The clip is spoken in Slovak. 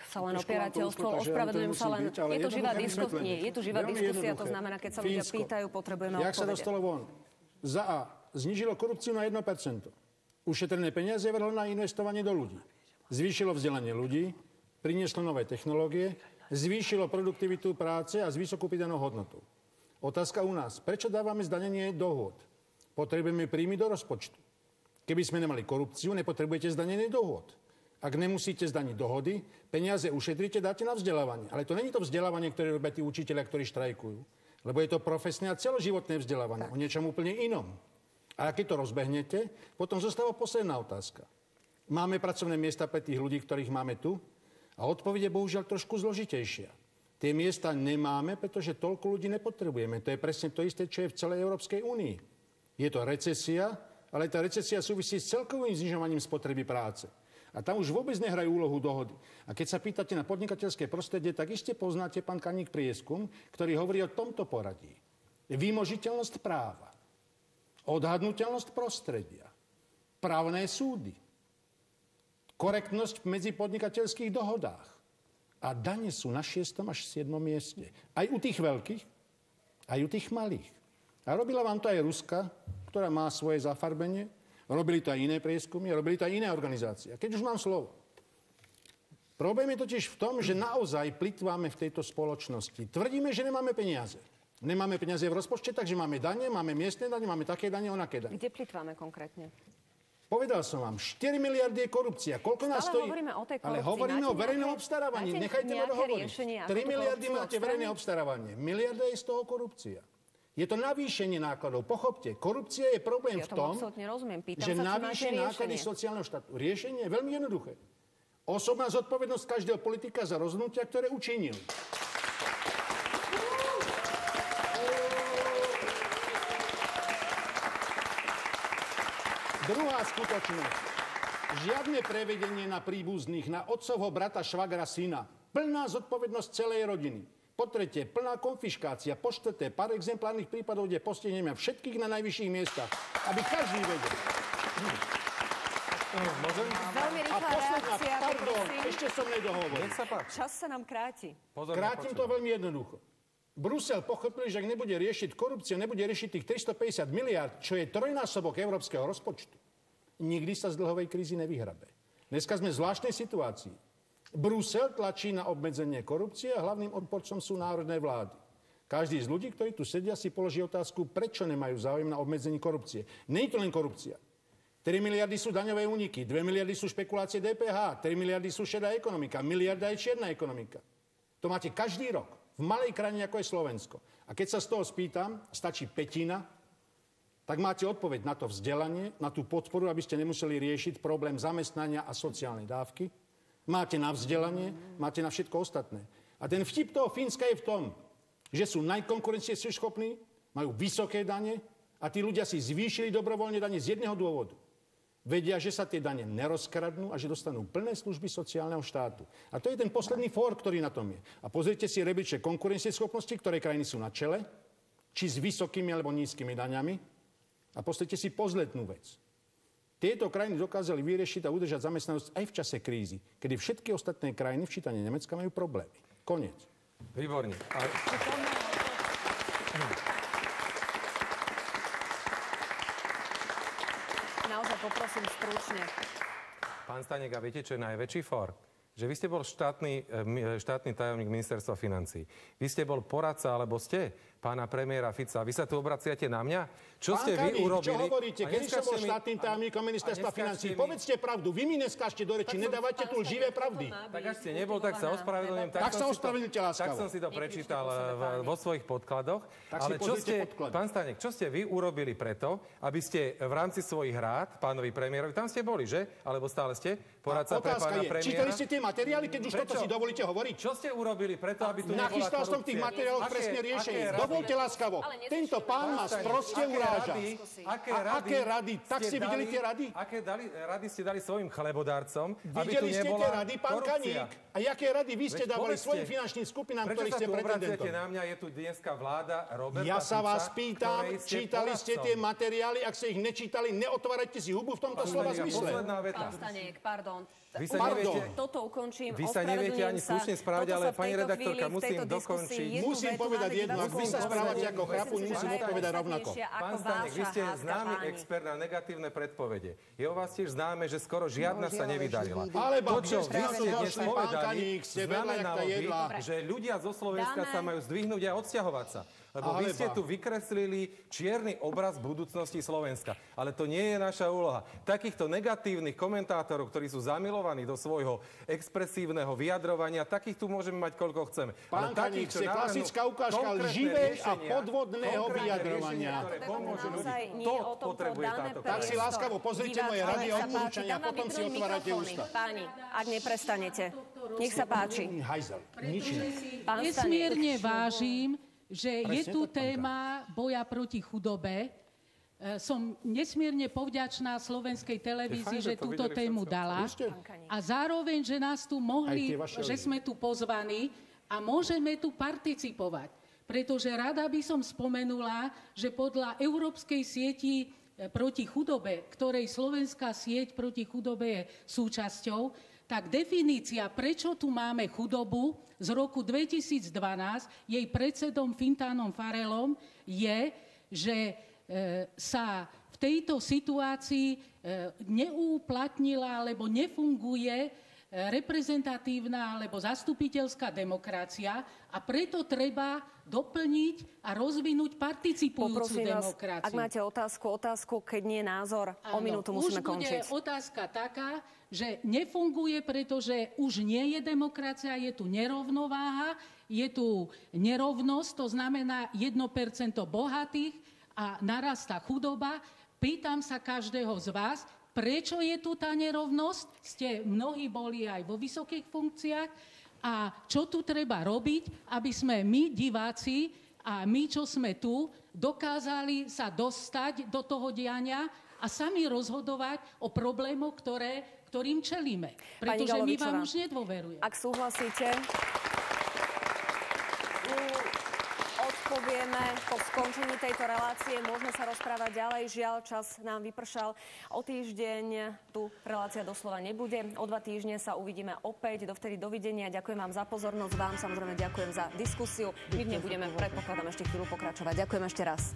sa len opierateľstvo, ospravedlňujem sa len. Je to živá diskusia. Nie, je tu živá diskusia, to znamená, keď sa ľudia pýtajú, potrebujeme odpovede. Jak sa dostalo von? Za A. Znížilo korupciu na 1%. Ušetrené peniaze vrhlo na investovanie do ľudí. Zvýšilo vzdelanie ľudí, prinieslo nové technológie, zvýšilo produktivitu práce a vysokú pridanú hodnotu. Otázka u nás. Prečo dávame zdanenie dohôd? Potrebujeme príjmy do rozpočtu. Keby sme nemali korupciu, nepotrebujete zdanenie dohôd. Ak nemusíte zdaniť dohody, peniaze ušetríte, dáte na vzdelávanie. Ale to není to vzdelávanie, ktoré robia tí učitelia, ktorí štrajkujú. Lebo je to profesné a celoživotné vzdelávanie o niečom úplne inom. A keď to rozbehnete, potom zostáva posledná otázka. Máme pracovné miesta pre tých ľudí, ktorých máme tu? A odpoveď je bohužiaľ trošku zložitejšia. Tie miesta nemáme, pretože toľko ľudí nepotrebujeme. To je presne to isté, čo je v celej Európskej únii. Je to recesia, ale tá recesia súvisí s celkovým znižovaním spotreby práce. A tam už vôbec nehrajú úlohu dohody. A keď sa pýtate na podnikateľské prostredie, tak iste poznáte, pán Kaník, prieskum, ktorý hovorí o tomto poradí. Vymožiteľnosť práva, odhadnuteľnosť prostredia, právne súdy, korektnosť v medzipodnikateľských dohodách. A dane sú na 6. až 7. mieste. Aj u tých veľkých, aj u tých malých. A robila vám to aj Ruska, ktorá má svoje zafarbenie. Robili to aj iné prieskumy, robili to aj iné organizácie. A keď už mám slovo. Problém je totiž v tom, že naozaj plitváme v tejto spoločnosti. Tvrdíme, že nemáme peniaze. Nemáme peniaze v rozpočte, takže máme dane, máme miestne dane, máme také dane, onaké dane. Kde plitváme konkrétne? Povedal som vám, 4 miliardy je korupcia. Koľko nás stojí? Hovoríme o tej korupcii. Ale hovoríme o verejnom obstarávaní. Nechajte ma dohovoriť. 3 miliardy máte verejné obstarávanie. Miliarda je z toho korupcia. Je to navýšenie nákladov. Pochopte, korupcia je problém v tom, že navýši náklady sociálneho štátu. Riešenie je veľmi jednoduché. Osobná zodpovednosť každého politika za rozhodnutia, ktoré učinil. Druhá skutočnosť. Žiadne prevedenie na príbuzných, na otcovho brata, švagra, syna. Plná zodpovednosť celej rodiny. Po tretie, plná konfiškácia. Po štvrté, pár exemplárnych prípadov, kde postihneme všetkých na najvyšších miestach. Aby každý vedel. Veľmi rýchla reakcia. Pardon, ešte som nedohovoril. Čas sa nám kráti. Krátim to veľmi jednoducho. Brusel pochopil, že ak nebude riešiť korupciu, nebude riešiť tých 350 miliárd, čo je trojnásobok európskeho rozpočtu, nikdy sa z dlhovej krízy nevyhrabe. Dneska sme v zvláštnej situácii. Brusel tlačí na obmedzenie korupcie a hlavným odporcom sú národné vlády. Každý z ľudí, ktorí tu sedia, si položí otázku, prečo nemajú záujem na obmedzení korupcie. Nie je to len korupcia. 3 miliardy sú daňové úniky, 2 miliardy sú špekulácie DPH, 3 miliardy sú šedá ekonomika, miliarda je čierna ekonomika. To máte každý rok. V malej krajine, ako je Slovensko. A keď sa z toho spýtam, stačí pätina, tak máte odpoveď na to vzdelanie, na tú podporu, aby ste nemuseli riešiť problém zamestnania a sociálnej dávky. Máte na vzdelanie, máte na všetko ostatné. A ten vtip toho Fínska je v tom, že sú najkonkurencieschopní, majú vysoké dane a tí ľudia si zvýšili dobrovoľne dane z jedného dôvodu. Vedia, že sa tie dane nerozkradnú a že dostanú plné služby sociálneho štátu. A to je ten posledný fór, ktorý na tom je. A pozrite si rebríček konkurencieschopnosti, ktoré krajiny sú na čele, či s vysokými alebo nízkymi daňami. A pozrite si pozletnú vec. Tieto krajiny dokázali vyriešiť a udržať zamestnanosť aj v čase krízy, kedy všetky ostatné krajiny, včítane Nemecka, majú problémy. Koniec. Výborne. Naozaj poprosím stručne. Pán Staněk, a viete, čo je najväčší fór? Že vy ste bol štátny tajomník ministerstva financií. Vy ste bol poradca, alebo ste pána premiéra Fica. Vy sa tu obraciate na mňa? Čo pán ste vy urobili? Čo hovoríte? Kedy som bol štátnym tajomníkom ministerstva financií? Povedzte pravdu. Vy mi neskážte do reči. Nedávajte tu lživé pravdy. Tak až ste nebol, tak sa ospravedlňujem. Tak sa ospravedlňujte láskavo. Tak som si to prečítal vo svojich podkladoch. Tak ale si pozrite podklady. Pán Staněk, čo ste vy urobili preto, aby ste v rámci svojich rád pánovi premiérovi, tam ste boli, že? Alebo stále ste poradca pre pána premiéra? Čítali ste tie materiály, keď už toto si dovolíte hovoriť? Čo ste urobili preto, aby tu nebola korupcia? Nachystal som tých materiálov presne riešenie. Dovoľte láskavo. Tento pán ma sproste uráža. Aké rady? Tak ste videli tie rady? Aké rady ste dali svojim chlebodárcom, aby tu Videli ste nebola tie rady, pán korupcia? Kaník? A jaké rady vy ste dávali svojim finančným skupinám, ktorých ste pretendentom? Prečo sa tu obraciate na mňa? Je tu dneska vláda Roberta Ja sa Fica, vás pýtam, ktorej ste čítali ste poradcom. tie materiály? Ak ste ich nečítali, neotvárajte si hubu v tomto slova zmysle. Posledná veta. Pán Staněk, pardon. Toto ukončím. Vy sa neviete ani slušne správať, ale pani redaktorka, musím dokončiť. Musím povedať jedno, ak vy sa správate ako chrapuň, musím odpovedať rovnako. Pán Stanek, vy ste známy expert na negatívne predpovede. Je o vás tiež známe, že skoro žiadna sa nevydarila. To, čo vy ste dnes povedali, znamenalo by, že ľudia zo Slovenska sa majú zdvihnúť a odsťahovať sa. Lebo vy ste tu vykreslili čierny obraz budúcnosti Slovenska. Ale to nie je naša úloha. Takýchto negatívnych komentátorov, ktorí sú zamilovaní do svojho expresívneho vyjadrovania, takých tu môžeme mať, koľko chceme. Pán Kaník, ste klasická ukážka lživej a podvodného vyjadrovania. Tak si láskavo pozrite moje radio odporúčania a potom si otvárate ústa. Páni, ak neprestanete. Nech sa páči. Nesmierne vážim, že je tu téma boja proti chudobe. Som nesmierne povďačná slovenskej televízii, že túto tému dala. A zároveň, že nás tu že sme tu pozvaní a môžeme tu participovať. Pretože rada by som spomenula, že podľa Európskej sieti proti chudobe, ktorej slovenská sieť proti chudobe je súčasťou, tak definícia, prečo tu máme chudobu z roku 2012, jej predsedom Fintánom Farelom je, že sa v tejto situácii neuplatnila alebo nefunguje reprezentatívna alebo zastupiteľská demokracia a preto treba doplniť a rozvinúť participujúcu demokraciu. Ak máte otázku, keď nie názor, o minútu musíme končiť. Už bude otázka taká, že nefunguje, pretože už nie je demokracia, je tu nerovnováha, je tu nerovnosť, to znamená 1% bohatých a narastá chudoba. Pýtam sa každého z vás, prečo je tu tá nerovnosť? Ste mnohí boli aj vo vysokých funkciách. A čo tu treba robiť, aby sme my, diváci, a my, čo sme tu, dokázali sa dostať do toho diania a sami rozhodovať o problémoch, ktorým čelíme. Pretože my vám už nedôverujeme. Ak súhlasíte, odpovieme po skončení tejto relácie. Môžeme sa rozprávať ďalej. Žiaľ, čas nám vypršal. O týždeň tu relácia doslova nebude. O 2 týždne sa uvidíme opäť. Dovtedy dovidenia. Ďakujem vám za pozornosť. Vám samozrejme ďakujem za diskusiu. My v nej budeme, predpokladám, ešte chvíľu pokračovať. Ďakujem ešte raz.